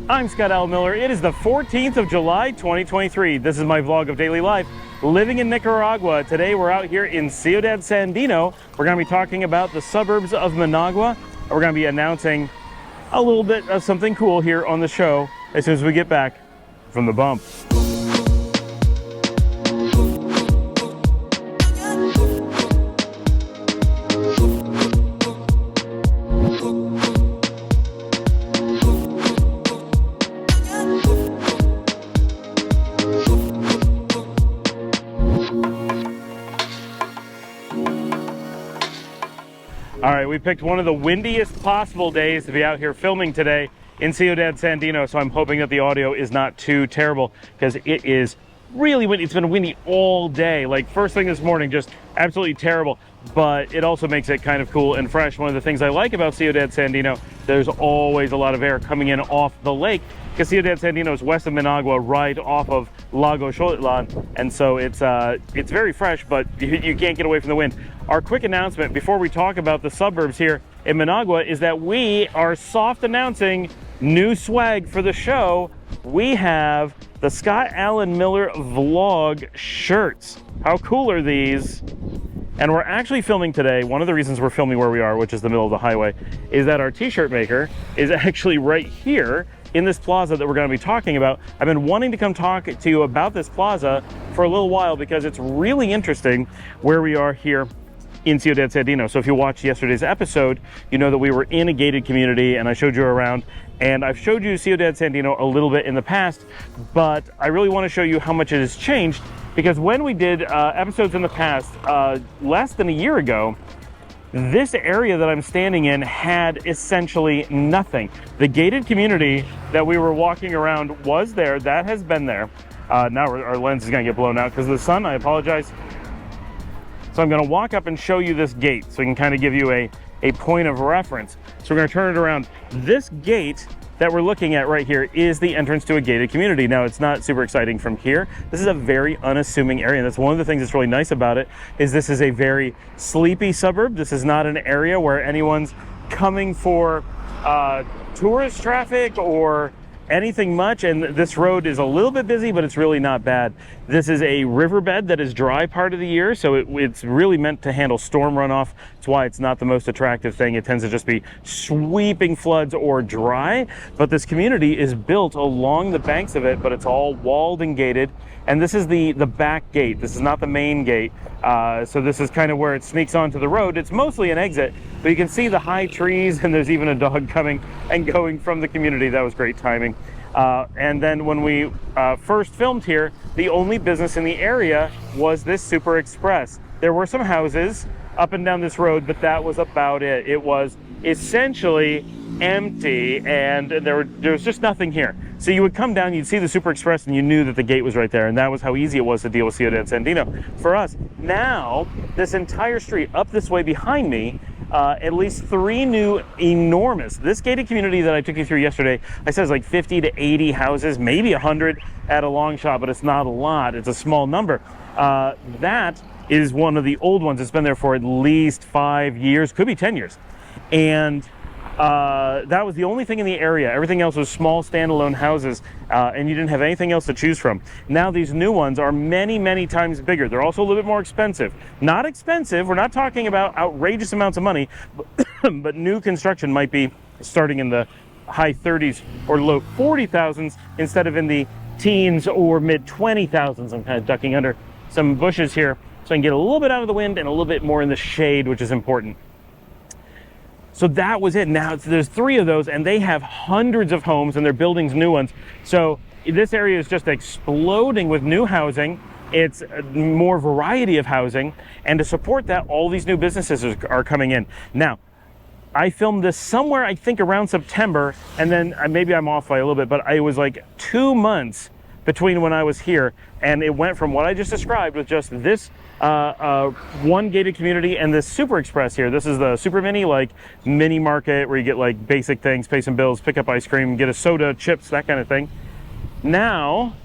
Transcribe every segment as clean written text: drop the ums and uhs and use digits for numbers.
I'm Scott Al Miller. It is the 14th of July, 2023. This is my vlog of daily life living in Nicaragua. Today we're out here in Ciudad Sandino. We're going to be talking about the suburbs of Managua. We're going to be announcing a little bit of something cool here on the show as soon as we get back from the bump. All right, we picked one of the windiest possible days to be out here filming today in Ciudad Sandino, so I'm hoping that the audio is not too terrible because it is really windy. It's been windy all day. Like first thing this morning, just absolutely terrible, but it also makes it kind of cool and fresh. One of the things I like about Ciudad Sandino, there's always a lot of air coming in off the lake because Ciudad Sandino is west of Managua, right off of Lago Xolotlan, and so it's very fresh, but you can't get away from the wind. Our quick announcement before we talk about the suburbs here in Managua is that we are soft announcing new swag for the show. We have the Scott Allen Miller vlog shirts. How cool are these? And we're actually filming today. One of the reasons we're filming where we are, which is the middle of the highway, is that our t-shirt maker is actually right here in this plaza that we're going to be talking about. I've been wanting to come talk to you about this plaza for a little while because it's really interesting where we are here in Ciudad Sandino. So if you watched yesterday's episode, you know that we were in a gated community and I showed you around, and I've showed you Ciudad Sandino a little bit in the past, but I really want to show you how much it has changed because when we did episodes in the past, less than a year ago, this area that I'm standing in had essentially nothing. The gated community that we were walking around was there. That has been there. Now our lens is going to get blown out because of the sun. I apologize. So I'm going to walk up and show you this gate so we can kind of give you a point of reference. So we're going to turn it around. This gate that we're looking at right here is the entrance to a gated community. Now, it's not super exciting from here. This is a very unassuming area. And that's one of the things that's really nice about it is this is a very sleepy suburb. This is not an area where anyone's coming for tourist traffic or anything much, and this road is a little bit busy, but it's really not bad. This is a riverbed that is dry part of the year, so it's really meant to handle storm runoff. That's why it's not the most attractive thing. It tends to just be sweeping floods or dry, but this community is built along the banks of it, but it's all walled and gated. And this is the back gate. This is not the main gate. So this is kind of where it sneaks onto the road. It's mostly an exit, but you can see the high trees, and there's even a dog coming and going from the community. That was great timing. And then when we first filmed here, the only business in the area was this Super Express. There were some houses up and down this road, but that was about it. It was essentially empty, and there was just nothing here. So you would come down, you'd see the Super Express, and you knew that the gate was right there, and that was how easy it was to deal with Ciudad Sandino for us. Now, this entire street up this way behind me, at least 3 new enormous, this gated community that I took you through yesterday, I said it's like 50 to 80 houses, maybe 100 at a long shot, but it's not a lot. It's a small number. That is one of the old ones. It's been there for at least 5 years, could be 10 years. And that was the only thing in the area. Everything else was small standalone houses, and you didn't have anything else to choose from. Now these new ones are many, many times bigger. They're also a little bit more expensive. Not expensive, we're not talking about outrageous amounts of money, but new construction might be starting in the high 30s or low 40,000s instead of in the teens or mid 20,000s. I'm kind of ducking under some bushes here so I can get a little bit out of the wind and a little bit more in the shade, which is important. So that was it. Now there's 3 of those, and they have hundreds of homes, and they're building new ones. So this area is just exploding with new housing. It's more variety of housing, and to support that, all these new businesses are coming in. Now, I filmed this somewhere, I think around September, and then maybe I'm off by a little bit, but it was like 2 months between when I was here, and it went from what I just described with just this one gated community and this Super Express here. This is the super mini, like mini market where you get like basic things, pay some bills, pick up ice cream, get a soda, chips, that kind of thing. Now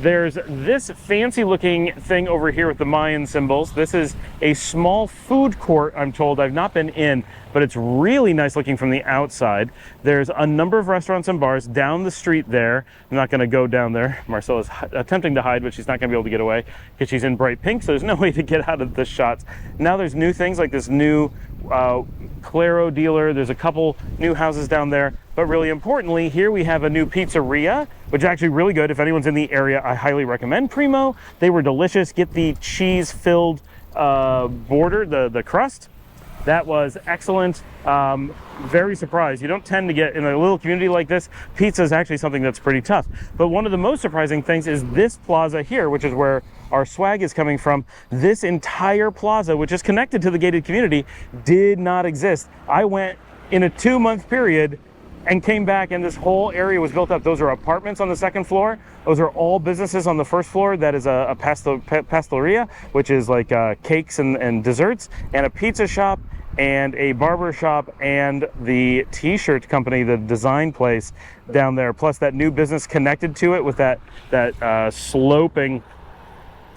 There's this fancy looking thing over here with the Mayan symbols. This is a small food court, I'm told. I've not been in, but it's really nice looking from the outside. There's a number of restaurants and bars down the street there. I'm not going to go down there. Marcella's attempting to hide, but she's not going to be able to get away because she's in bright pink, so there's no way to get out of the shots. Now there's new things like this new Claro dealer. There's a couple new houses down there, but really importantly, here we have a new pizzeria, which is actually really good. If anyone's in the area, I highly recommend Primo. They were delicious. Get the cheese-filled border, the crust. That was excellent. Very surprised. You don't tend to get, in a little community like this, pizza is actually something that's pretty tough. But one of the most surprising things is this plaza here, which is where our swag is coming from. This entire plaza, which is connected to the gated community, did not exist. I went in a 2-month period and came back, and this whole area was built up. Those are apartments on the second floor. Those are all businesses on the first floor. That is a pasteleria, which is like cakes and desserts, and a pizza shop, and a barber shop, and the t-shirt company, the design place down there, plus that new business connected to it with that sloping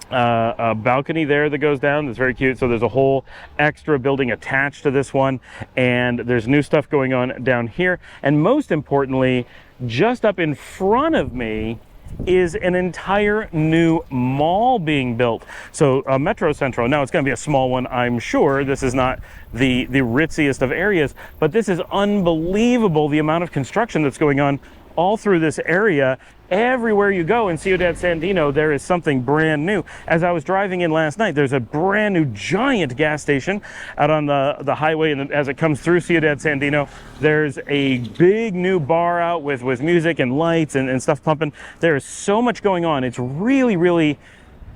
balcony there that goes down. That's very cute. So there's a whole extra building attached to this one, and there's new stuff going on down here. And most importantly, just up in front of me is an entire new mall being built. So Metro Centro, now it's going to be a small one, I'm sure. This is not the ritziest of areas, but this is unbelievable, the amount of construction that's going on all through this area. Everywhere you go in Ciudad Sandino, there is something brand new. As I was driving in last night, there's a brand new giant gas station out on the highway, and as it comes through Ciudad Sandino, there's a big new bar out with music and lights and stuff pumping. There is so much going on. It's really, really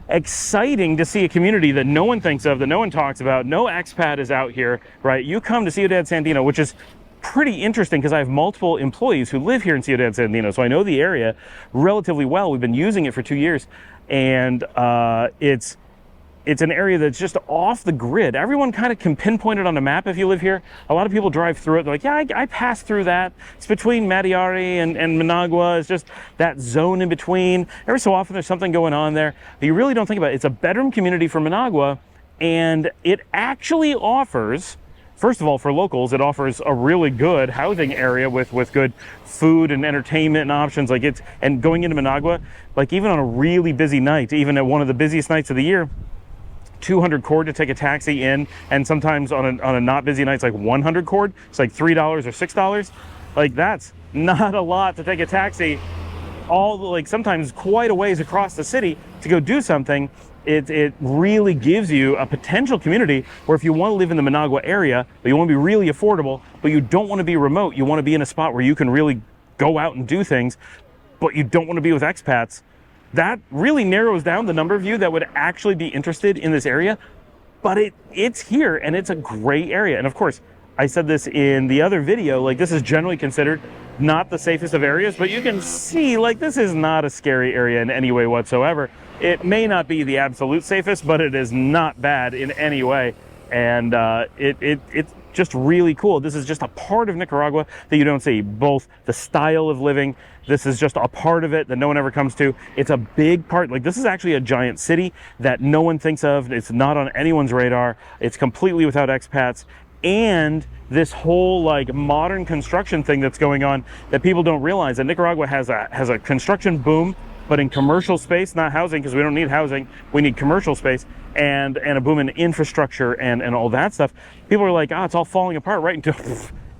exciting to see a community that no one thinks of, that no one talks about. No expat is out here, right? You come to Ciudad Sandino, which is pretty interesting because I have multiple employees who live here in Ciudad Sandino, so I know the area relatively well. We've been using it for 2 years, and it's an area that's just off the grid. Everyone kind of can pinpoint it on a map if you live here. A lot of people drive through it. They're like, yeah, I passed through that. It's between Madiari and Managua. It's just that zone in between. Every so often there's something going on there, but you really don't think about it. It's a bedroom community for Managua, and it actually offers, first of all, for locals, it offers a really good housing area with good food and entertainment and options. Like and going into Managua, like even on a really busy night, even at one of the busiest nights of the year, 200 cord to take a taxi in, and sometimes on a not busy night, it's like 100 cord. It's like $3 or $6. Like that's not a lot to take a taxi like sometimes quite a ways across the city to go do something. It really gives you a potential community where if you want to live in the Managua area, but you want to be really affordable, but you don't want to be remote, you want to be in a spot where you can really go out and do things, but you don't want to be with expats, that really narrows down the number of you that would actually be interested in this area. But it's here, and it's a great area. And of course, I said this in the other video, like this is generally considered not the safest of areas, but you can see like this is not a scary area in any way whatsoever. It may not be the absolute safest, but it is not bad in any way. And it's just really cool. This is just a part of Nicaragua that you don't see. Both the style of living, this is just a part of it that no one ever comes to. It's a big part. Like this is actually a giant city that no one thinks of. It's not on anyone's radar. It's completely without expats. And this whole like modern construction thing that's going on that people don't realize, that Nicaragua has a construction boom, but in commercial space, not housing, because we don't need housing. We need commercial space, and a boom in infrastructure and all that stuff. People are like, it's all falling apart right into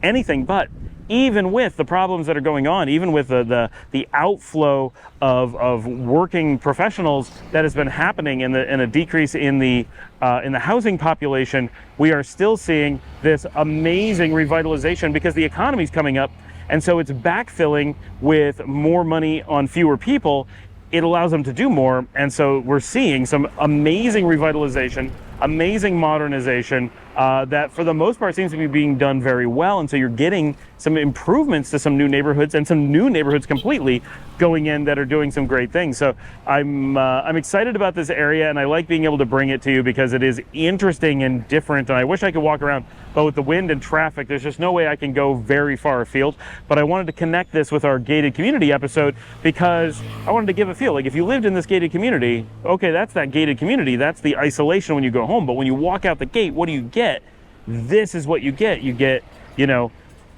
anything. But even with the problems that are going on, even with the outflow of working professionals that has been happening and a decrease in the housing population, we are still seeing this amazing revitalization because the economy's coming up. And so it's backfilling with more money on fewer people. It allows them to do more. And so we're seeing some amazing revitalization, amazing modernization, that for the most part seems to be being done very well. And so you're getting some improvements to some new neighborhoods and some new neighborhoods completely going in that are doing some great things. So I'm excited about this area, and I like being able to bring it to you because it is interesting and different. And I wish I could walk around, but with the wind and traffic, there's just no way I can go very far afield. But I wanted to connect this with our gated community episode because I wanted to give a feel. Like if you lived in this gated community, okay, that's that gated community. That's the isolation when you go home. But when you walk out the gate, what do you get? This is what you get. You get, you know,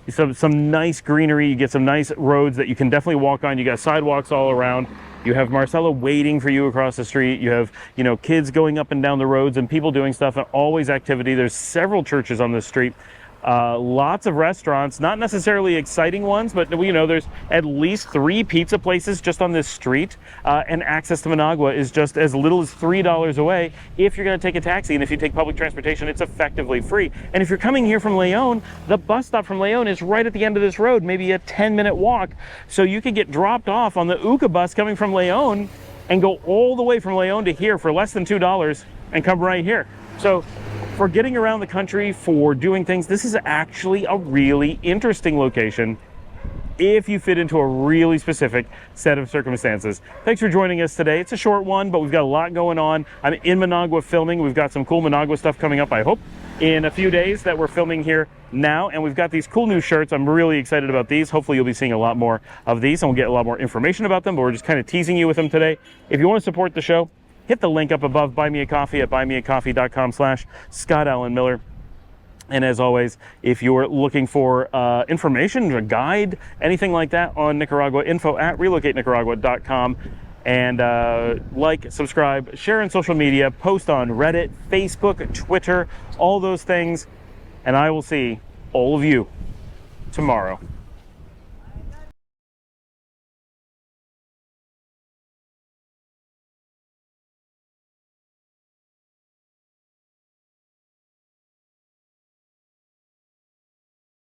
some nice greenery. You get some nice roads that you can definitely walk on. You got sidewalks all around. You have Marcella waiting for you across the street. You have, you know, kids going up and down the roads and people doing stuff, and always activity. There's several churches on this street. Lots of restaurants, not necessarily exciting ones, but you know, there's at least 3 pizza places just on this street, and access to Managua is just as little as $3 away if you're going to take a taxi. And if you take public transportation, it's effectively free. And if you're coming here from Leon, the bus stop from Leon is right at the end of this road, maybe a 10-minute walk. So you could get dropped off on the UCA bus coming from Leon and go all the way from Leon to here for less than $2 and come right here. So for getting around the country, for doing things, this is actually a really interesting location if you fit into a really specific set of circumstances. Thanks for joining us today. It's a short one, but we've got a lot going on. I'm in Managua filming. We've got some cool Managua stuff coming up, I hope, in a few days that we're filming here now. And we've got these cool new shirts. I'm really excited about these. Hopefully you'll be seeing a lot more of these, and we'll get a lot more information about them, but we're just kind of teasing you with them today. If you want to support the show, hit the link up above, buy me a coffee at buymeacoffee.com/Scott Allen Miller. And as always, if you're looking for information, a guide, anything like that on Nicaragua, info at relocatenicaragua.com. And like, subscribe, share on social media, post on Reddit, Facebook, Twitter, all those things. And I will see all of you tomorrow.